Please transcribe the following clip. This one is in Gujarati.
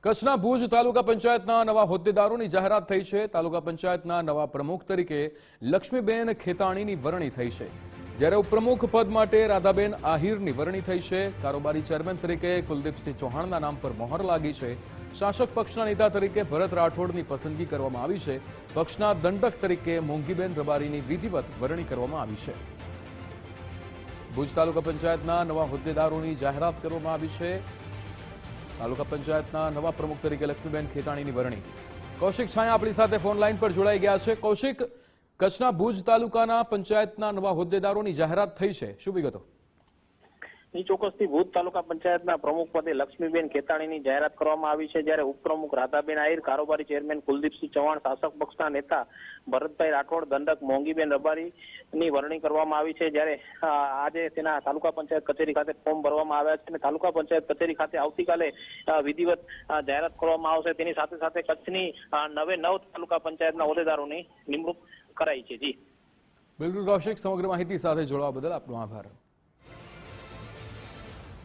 કચ્છના ભુજ તાલુકા પંચાયતના નવા હોદ્દેદારોની જાહેરાત થઈ છે। તાલુકા પંચાયતના નવા પ્રમુખ તરીકે લક્ષ્મીબેન ખેતાણીની વરણી થઈ છે, જ્યારે ઉપપ્રમુખ પદ માટે રાધાબેન આહિરની વરણી થઈ છે। કારોબારી ચેરમેન તરીકે કુલદીપસિંહ ચૌહાણના નામ પર મોહર લાગી છે। શાસક પક્ષના નેતા તરીકે ભરત રાઠોડની પસંદગી કરવામાં આવી છે। પક્ષના દંડક તરીકે મોંઘીબેન રબારીની વિધિવત વરણી કરવામાં આવી છે। ભુજ તાલુકા પંચાયતના નવા હોદ્દેદારોની જાહેરાત કરવામાં આવી છે। તાલુકા પંચાયતના નવા પ્રમુખ તરીકે લક્ષ્મીબેન ખેતાણીની વરણી। કૌશિક છાયા આપણી સાથે ફોન લાઈન પર જોડાઈ ગયા છે। કૌશિક, કચ્છના ભુજ તાલુકાના પંચાયતના નવા હોદ્દેદારોની જાહેરાત થઈ છે, શું વિગતો? ચોક્કસથી ભુજ તાલુકા પંચાયતના પ્રમુખ પદે લક્ષ્મીબેન ખેતાણીની જાહેરાત કરવામાં આવી છે, જ્યારે ઉપપ્રમુખ રાધાબેન આહિર, કારોબારી ચેરમેન કુલદીપસિંહ ચૌહાણ, શાસક પક્ષના નેતા ભરતભાઈ રાઠોડ, દંડક મોંઘીબેન રબારીની વરણી કરવામાં આવી છે। જ્યારે આજે તેના તાલુકા પંચાયત કચેરી ખાતે ફોર્મ ભરવામાં આવ્યા છે અને તાલુકા પંચાયત કચેરી ખાતે આવતીકાલે વિધિવત જાહેરાત કરવામાં આવશે। તેની સાથે સાથે કચ્છની નવે 9 તાલુકા પંચાયતના હોદ્દેદારોની નિમણૂક કરાઈ છે। જી બિલકુલ કૌશિક, સમગ્ર માહિતી સાથે જોડવા બદલ આપનો આભાર।